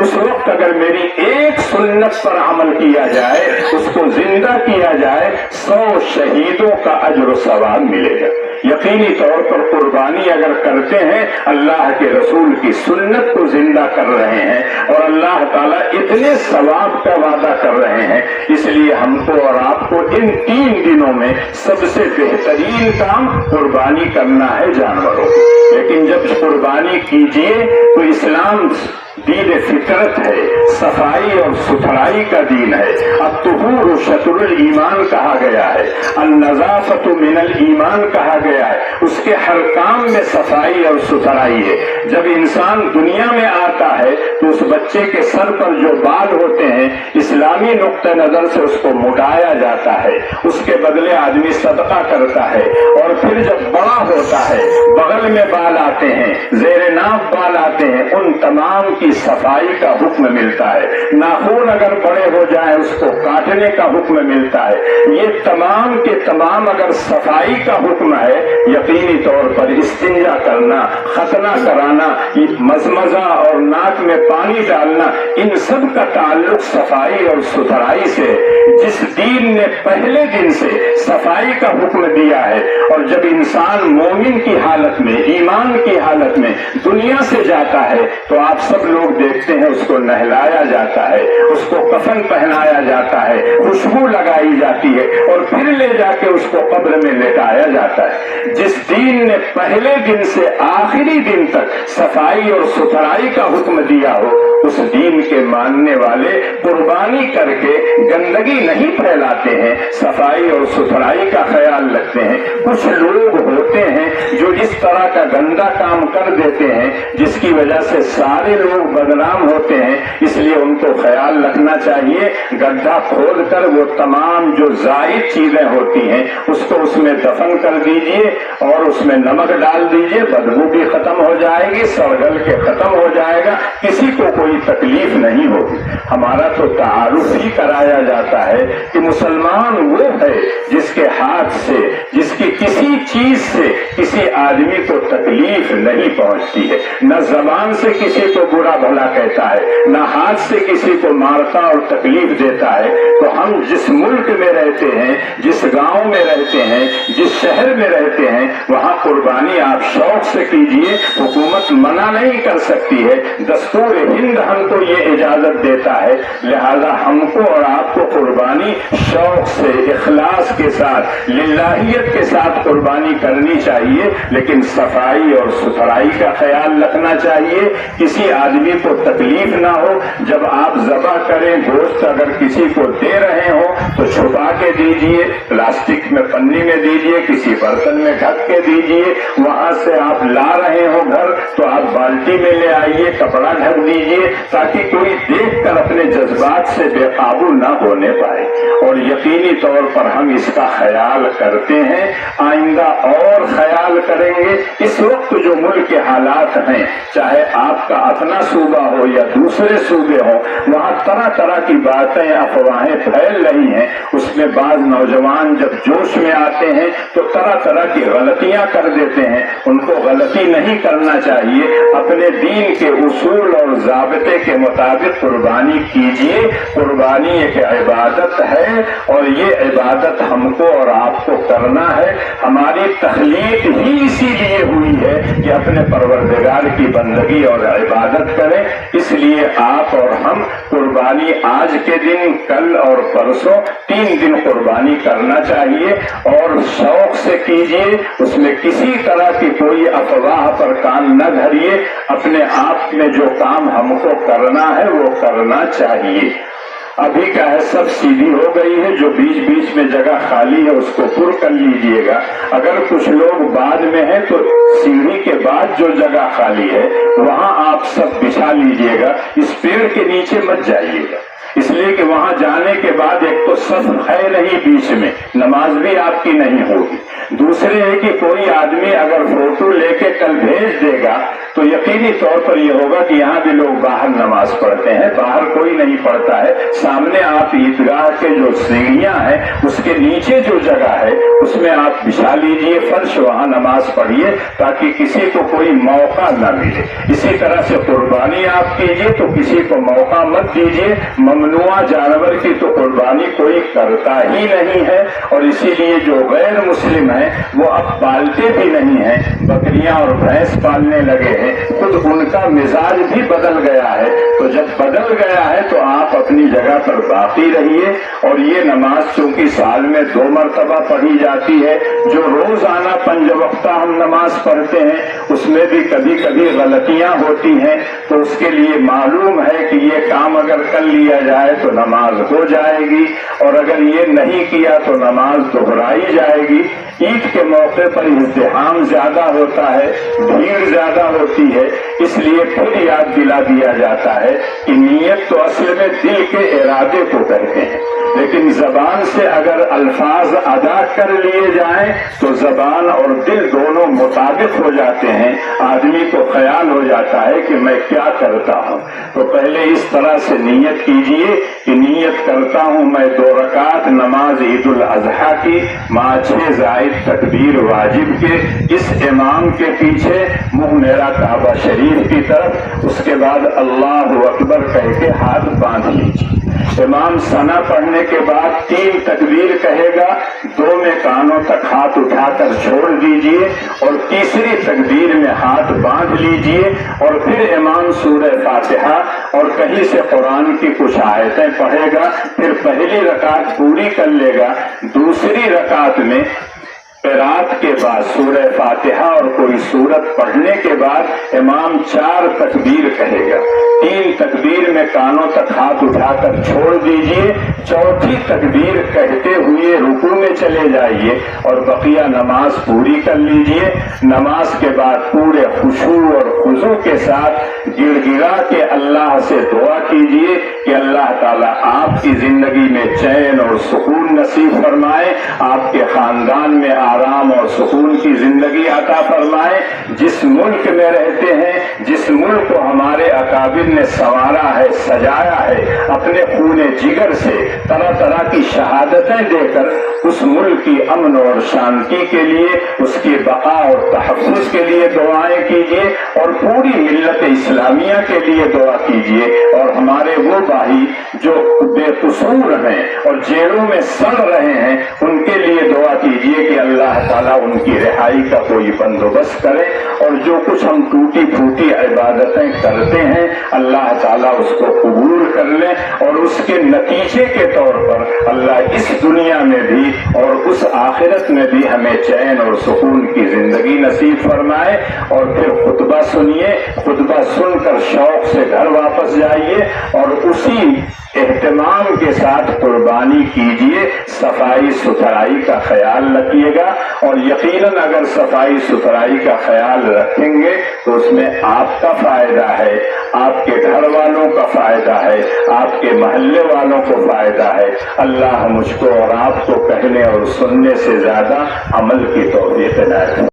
اس وقت اگر میری ایک سنت پر عمل کیا جائے، اس کو زندہ کیا جائے، 100 شہیدوں کا اجر و ثواب ملے گا۔ یقینی طور پر قربانی اگر کرتے ہیں اللہ کے رسول کی سنت کو زندہ کر رہے ہیں، اور اللہ تعالیٰ اتنے ثواب کا وعدہ کر رہے ہیں، اس لیے ہم کو اور آپ کو ان 3 دنوں میں سب سے بہترین کام قربانی کرنا ہے جانوروں کی۔ لیکن جب قربانی کیجئے تو اسلام دین فطرت ہے، صفائی اور ستھرائی کا دین ہے۔ الطہور شطر الایمان کہا گیا ہے، النظافت من الایمان کہا گیا ہے، اس کے ہر کام میں صفائی اور ستھرائی ہے۔ جب انسان دنیا میں آتا ہے تو اس بچے کے سر پر جو بال ہوتے ہیں اسلامی نقطہ نظر سے اس کو مڈایا جاتا ہے، اس کے بدلے آدمی صدقہ کرتا ہے، اور پھر جب بڑا ہوتا ہے بغل میں بال آتے ہیں، زیر ناف بال آتے ہیں، ان تمام کی صفائی کا حکم ملتا ہے۔ ناخن اگر بڑے ہو جائیں اس کو کاٹنے کا حکم ملتا ہے۔ یہ تمام کے تمام اگر صفائی کا حکم ہے، یقینی یقینی طور پر استنجا کرنا، ختنہ کرانا، مزمزہ اور ناک میں پانی ڈالنا، ان سب کا تعلق صفائی اور ستھرائی سے، جس دین نے پہلے دن سے صفائی کا حکم دیا ہے۔ اور جب انسان مومن کی حالت میں، ایمان کی حالت میں دنیا سے جاتا ہے تو آپ سب لوگ دیکھتے ہیں اس کو نہلایا جاتا ہے، اس کو کفن پہنایا جاتا ہے، خوشبو لگائی جاتی ہے اور پھر لے جا کے اس کو قبر میں لٹایا جاتا ہے۔ جس دین نے پہلے دن سے آخری دن تک صفائی اور ستھرائی کا حکم دیا ہو، اس دین کے ماننے والے قربانی کر کے گندگی نہیں پھیلاتے ہیں، صفائی اور ستھرائی کا خیال رکھتے ہیں۔ کچھ لوگ ہوتے ہیں جو اس طرح کا گندا کام کر دیتے ہیں جس کی وجہ سے سارے لوگ بدنام ہوتے ہیں، اس لیے ان کو خیال رکھنا چاہیے گڈھا کھود کر وہ تمام جو زائد چیزیں ہوتی ہیں اس کو اس میں دفن کر دیجئے اور اس میں نمک ڈال دیجئے، بدبو بھی ختم ہو جائے گی، سڑگل کے ختم ہو جائے گا، کسی کو کوئی تکلیف نہیں ہوگی۔ ہمارا تو تعارف ہی کرایا جاتا ہے کہ مسلمان وہ ہے جس کے ہاتھ سے، جس کی کسی چیز سے کسی آدمی کو تکلیف نہیں پہنچتی ہے، نہ زبان سے کسی کو برا بھلا کہتا ہے، نہ ہاتھ سے کسی کو مارتا اور تکلیف دیتا ہے۔ تو ہم جس ملک میں رہتے ہیں، جس گاؤں میں رہتے ہیں، جس شہر میں رہتے ہیں، وہاں قربانی آپ شوق سے کیجئے، حکومت منع نہیں کر سکتی ہے، دستور ہند ہم کو یہ اجازت دیتا ہے، لہذا ہم کو اور آپ کو قربانی شوق سے، اخلاص کے ساتھ، للہیت کے ساتھ قربانی کرنی چاہیے، لیکن صفائی اور ستھرائی کا خیال رکھنا چاہیے، کسی آدمی کو تکلیف نہ ہو۔ جب آپ ذبح کریں گوشت اگر کسی کو دے رہے ہو تو چھپا کے دیجئے، پلاسٹک میں پنی میں دیجئے، کسی برتن میں ڈھک کے دیجئے، وہاں سے آپ لا رہے ہو گھر تو آپ بالٹی میں لے آئیے، کپڑا ڈھک دیجئے تاکہ کوئی دیکھ کر اپنے جذبات سے بے قابو نہ ہونے پائے۔ اور یقینی طور پر ہم اس کا خیال کرتے ہیں، آئندہ اور خیال کریں گے۔ اس وقت جو ملک کے حالات ہیں، چاہے آپ کا اپنا صوبہ ہو یا دوسرے صوبے ہوں، وہاں طرح طرح کی باتیں، افواہیں پھیل رہی ہیں، اس میں بعض نوجوان جب جوش میں آتے ہیں تو طرح طرح کی غلطیاں کر دیتے ہیں۔ ان کو غلطی نہیں کرنا چاہیے، اپنے دین کے اصول اور ضابطے کے مطابق قربانی کیجیے۔ قربانی ایک عبادت ہے اور یہ عبادت ہم کو اور آپ کو کرنا ہے۔ ہماری تخلیق ہی اسی لیے ہوئی ہے کہ اپنے پروردگار کی بندگی اور عبادت کریں، اس لیے آپ اور ہم قربانی آج کے دن، کل اور پرسوں 3 دن قربانی کرنا چاہیے اور شوق سے کیجیے، اس میں کسی طرح کی کوئی افواہ پر کان نہ دھریے، اپنے آپ میں جو کام ہم کو کرنا ہے وہ کرنا چاہیے۔ ابھی کا ہے سب سیدھی ہو گئی ہے، جو بیچ بیچ میں جگہ خالی ہے اس کو پر کر لیجئے گا۔ اگر کچھ لوگ بعد میں ہیں تو سیڑھی کے بعد جو جگہ خالی ہے وہاں آپ سب بچھا لیجئے گا، اس پیڑ کے نیچے مت جائیے گا، اس لیے کہ وہاں جانے کے بعد ایک تو صف ہے نہیں بیچ میں، نماز بھی آپ کی نہیں ہوگی، دوسرے ہے کہ کوئی آدمی اگر فوٹو لے کے کل بھیج دے گا تو یقینی طور پر یہ ہوگا کہ یہاں بھی لوگ باہر نماز پڑھتے ہیں، باہر کوئی نہیں پڑھتا ہے۔ سامنے آپ عیدگاہ کے جو سیڑھیاں ہیں اس کے نیچے جو جگہ ہے اس میں آپ بچھا لیجئے فرش، وہاں نماز پڑھیے تاکہ کسی کو کوئی موقع نہ ملے۔ اسی طرح سے قربانی آپ کیجئے تو کسی کو موقع مت دیجئے، ممنوع جانور کی تو قربانی کوئی کرتا ہی نہیں ہے، اور اسی لیے جو غیر مسلم ہیں وہ اب پالتے بھی نہیں ہیں، بکریاں اور بھینس پالنے لگے ہیں، خود ان کا مزاج بھی بدل گیا ہے۔ تو جب بدل گیا ہے تو آپ اپنی جگہ پر باقی رہیے، اور یہ نماز چونکہ سال میں 2 مرتبہ پڑھی جاتی ہے، جو روزانہ 5 وقتہ ہم نماز پڑھتے ہیں اس میں بھی کبھی کبھی غلطیاں ہوتی ہیں، تو اس کے لیے معلوم ہے کہ یہ کام اگر کر لیا جائے تو نماز ہو جائے گی، اور اگر یہ نہیں کیا تو نماز دہرائی جائے گی۔ عید کے موقع پر ازدحام زیادہ ہوتا ہے، بھیڑ زیادہ ہوتی ہے، اس لیے پھر یاد دلا دیا جاتا ہے کہ نیت تو اصل میں دل کے ارادے کو کہتے ہیں۔ لیکن زبان سے اگر الفاظ ادا کر لیے جائیں تو زبان اور دل دونوں مطابق ہو جاتے ہیں، آدمی کو خیال ہو جاتا ہے کہ میں کیا کرتا ہوں۔ تو پہلے اس طرح سے نیت کیجئے کہ نیت کرتا ہوں میں 2 رکعت نماز عید الاضحیٰ کی مع 6 زائد تکبیر واجب کے، اس امام کے پیچھے، منہ میرا کعبہ شریف کی طرف، اس کے بعد اللہ اکبر کہہ کے ہاتھ باندھ لیجیے۔ امام ثنا پڑھنے کے بعد 3 تکبیر کہے گا، 2 میں کانوں تک ہاتھ اٹھا کر چھوڑ دیجئے اور تیسری تکبیر میں ہاتھ باندھ لیجئے، اور پھر امام سورہ فاتحہ اور کہیں سے قرآن کی کچھ آیتیں پڑھے گا، پھر پہلی رکعت پوری کر لے گا، دوسری رکعت میں قرات کے بعد سورہ فاتحہ اور کوئی سورت پڑھنے کے بعد امام 4 تکبیر کہے گا، 3 تکبیر میں کانوں تک ہاتھ اٹھا کر چھوڑ دیجئے، چوتھی تکبیر کہتے ہوئے رکوع میں چلے جائیے اور بقیہ نماز پوری کر لیجئے۔ نماز کے بعد پورے خشوع اور خضوع کے ساتھ گڑ گڑا کے اللہ سے دعا کیجئے کہ اللہ تعالیٰ آپ کی زندگی میں چین اور سکون نصیب فرمائے، آپ کے خاندان میں آرام اور سکون کی زندگی عطا فرمائے۔ جس ملک میں رہتے ہیں، جس ملک کو ہمارے اکابر نے سنوارا ہے، سجایا ہے، اپنے خون جگر سے طرح طرح کی شہادتیں دے کر اس ملک کی امن اور شانتی کے لیے، اس کی بقا اور تحفظ کے لیے دعائیں کیجیے، اور پوری ملت اسلامیہ کے لیے دعا کیجیے، اور ہمارے وہ بھائی جو بے قصور ہیں اور جیلوں میں سڑ رہے ہیں ان کے لیے دعا کیجیے کہ اللہ تعالیٰ ان کی رہائی کا کوئی بندوبست کرے، اور جو کچھ ہم ٹوٹی پھوٹی عبادتیں کرتے ہیں اللہ تعالیٰ اس کو قبول کر لے، اور اس کے نتیجے کے طور پر اللہ اس دنیا میں بھی اور اس آخرت میں بھی ہمیں چین اور سکون کی زندگی نصیب فرمائے۔ اور پھر خطبہ سنیے، خطبہ سن کر شوق سے گھر واپس جائیے اور اسی اہتمام کے ساتھ قربانی کیجیے، صفائی ستھرائی کا خیال رکھیے گا، اور یقیناً اگر صفائی ستھرائی کا خیال رکھیں گے تو اس میں آپ کا فائدہ ہے، آپ کے گھر والوں کا فائدہ ہے، آپ کے محلے والوں کو فائدہ ہے۔ اللہ مجھ کو اور آپ کو کہنے اور سننے سے زیادہ عمل کی توفیق عنایت فرمائے۔